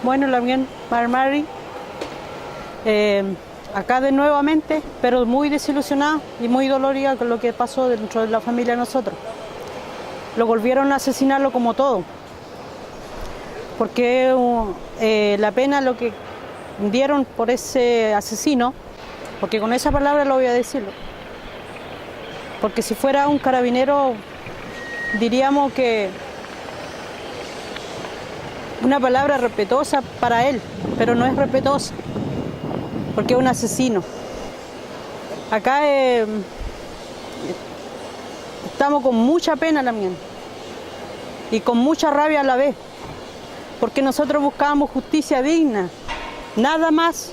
Bueno, la bien Mari, acá de nuevamente, pero muy desilusionada y muy dolorida con lo que pasó dentro de la familia de nosotros. Lo volvieron a asesinarlo como todo, porque la pena lo que dieron por ese asesino, porque con esa palabra lo voy a decirlo, porque si fuera un carabinero diríamos que una palabra respetuosa para él, pero no es respetuosa, porque es un asesino. Acá estamos con mucha pena también y con mucha rabia a la vez, porque nosotros buscábamos justicia digna, nada más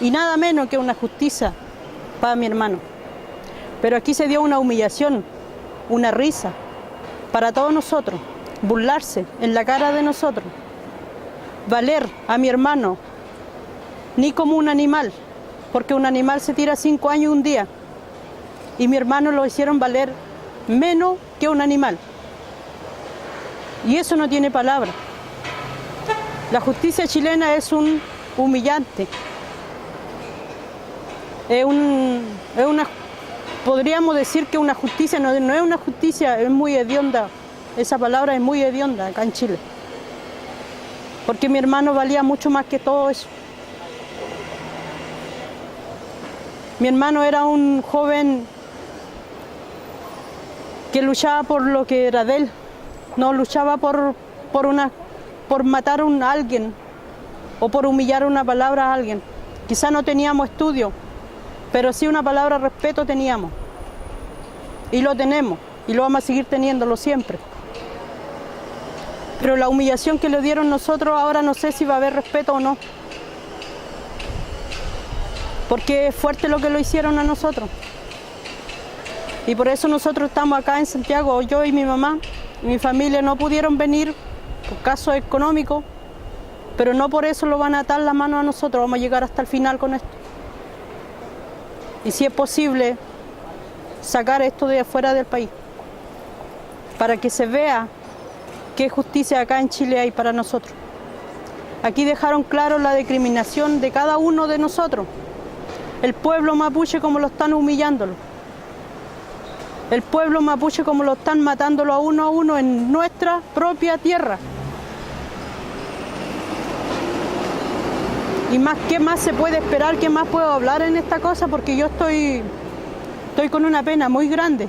y nada menos que una justicia para mi hermano. Pero aquí se dio una humillación, una risa para todos nosotros, burlarse en la cara de nosotros, valer a mi hermano ni como un animal, porque un animal se tira 5 años un día, y mi hermano lo hicieron valer menos que un animal. Y eso no tiene palabra. La justicia chilena es un humillante. Podríamos decir que una justicia, no es una justicia, es muy hedionda. Esa palabra es muy hedionda acá en Chile. Porque mi hermano valía mucho más que todo eso. Mi hermano era un joven que luchaba por lo que era de él, no luchaba por matar a alguien o por humillar una palabra a alguien. Quizá no teníamos estudio, pero sí una palabra de respeto teníamos. Y lo tenemos, y lo vamos a seguir teniéndolo siempre. Pero la humillación que le dieron nosotros, ahora no sé si va a haber respeto o no. Porque es fuerte lo que lo hicieron a nosotros. Y por eso nosotros estamos acá en Santiago, yo y mi mamá, y mi familia no pudieron venir por casos económicos, pero no por eso lo van a atar la mano a nosotros, vamos a llegar hasta el final con esto. Y si es posible, sacar esto de afuera del país, para que se vea qué justicia acá en Chile hay para nosotros. Aquí dejaron claro la discriminación de cada uno de nosotros. El pueblo mapuche como lo están humillándolo. El pueblo mapuche como lo están matándolo a uno en nuestra propia tierra. Y más, ¿qué más se puede esperar? ¿Qué más puedo hablar en esta cosa? Porque yo estoy con una pena muy grande.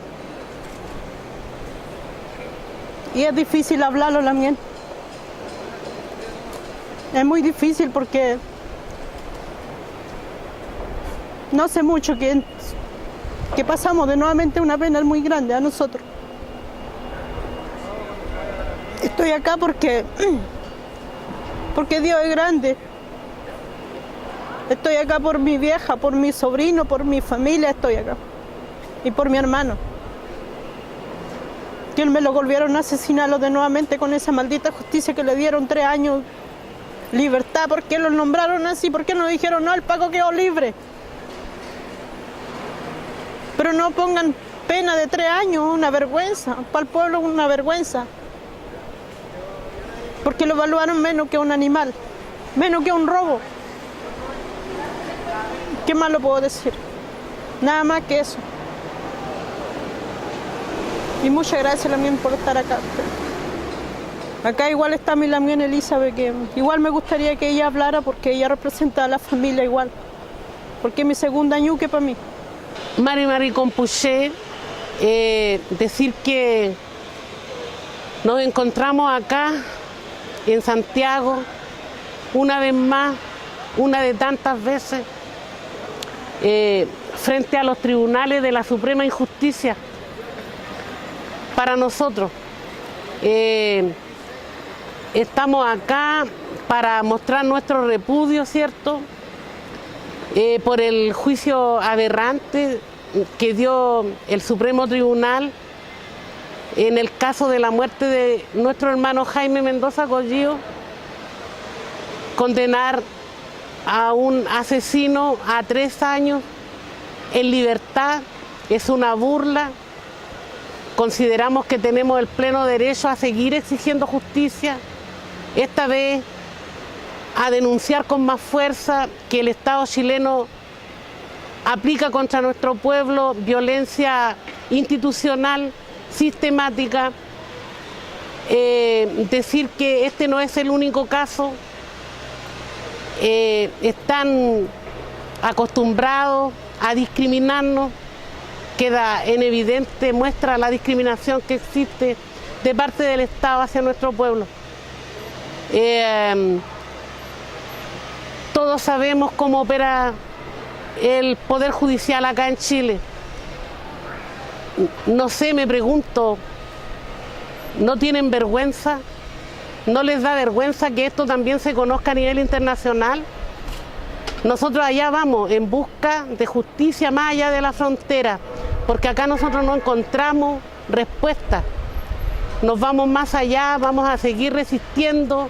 Y es difícil hablarlo también. Es muy difícil porque no sé mucho que pasamos de nuevamente una pena muy grande a nosotros. Estoy acá porque Dios es grande. Estoy acá por mi vieja, por mi sobrino, por mi familia, estoy acá. Y por mi hermano. Que me lo volvieron a asesinarlo de nuevamente con esa maldita justicia que le dieron 3 años libertad. ¿Por qué lo nombraron así? ¿Por qué no dijeron no, el Paco quedó libre? Pero no pongan pena de 3 años, una vergüenza. Para el pueblo una vergüenza. Porque lo evaluaron menos que un animal, menos que un robo. ¿Qué más lo puedo decir? Nada más que eso. Y muchas gracias también por estar acá. Acá igual está mi Lamián Elizabeth, que igual me gustaría que ella hablara porque ella representa a la familia igual. Porque es mi segunda ñuque para mí. Mari Compuché, decir que nos encontramos acá en Santiago una vez más, una de tantas veces, frente a los tribunales de la Suprema Injusticia. Para nosotros, estamos acá para mostrar nuestro repudio, ¿cierto?, por el juicio aberrante que dio el Supremo Tribunal en el caso de la muerte de nuestro hermano Jaime Mendoza Collío, condenar a un asesino a 3 años en libertad es una burla. Consideramos que tenemos el pleno derecho a seguir exigiendo justicia. Esta vez a denunciar con más fuerza que el Estado chileno aplica contra nuestro pueblo violencia institucional, sistemática, decir que este no es el único caso, están acostumbrados a discriminarnos, queda en evidente muestra la discriminación que existe de parte del Estado hacia nuestro pueblo. Todos sabemos cómo opera el Poder Judicial acá en Chile. No sé, me pregunto, ¿no tienen vergüenza? ¿No les da vergüenza que esto también se conozca a nivel internacional? Nosotros allá vamos en busca de justicia más allá de la frontera, porque acá nosotros no encontramos respuesta. Nos vamos más allá, vamos a seguir resistiendo,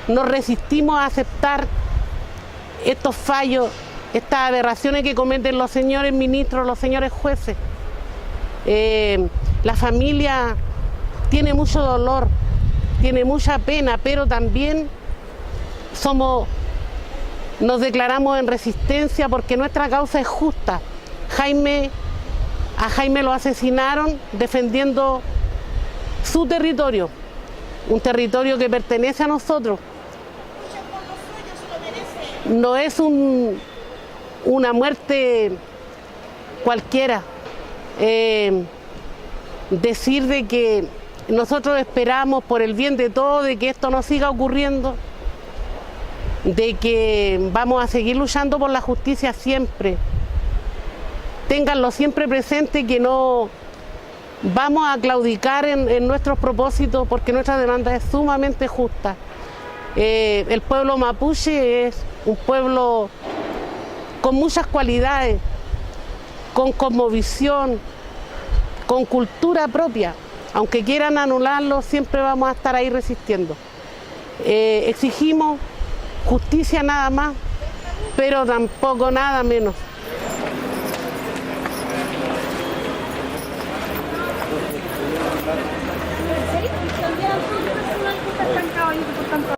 nos resistimos a aceptar estos fallos, estas aberraciones que cometen los señores ministros, los señores jueces. La familia tiene mucho dolor, tiene mucha pena, pero también nos declaramos en resistencia porque nuestra causa es justa. A Jaime lo asesinaron defendiendo su territorio, un territorio que pertenece a nosotros. No es una muerte cualquiera. Decir de que nosotros esperamos por el bien de todos de que esto no siga ocurriendo, de que vamos a seguir luchando por la justicia siempre. Ténganlo siempre presente que no vamos a claudicar en nuestros propósitos porque nuestra demanda es sumamente justa. El pueblo mapuche es un pueblo con muchas cualidades, con cosmovisión, con cultura propia. Aunque quieran anularlo, siempre vamos a estar ahí resistiendo. Exigimos justicia nada más, pero tampoco nada menos.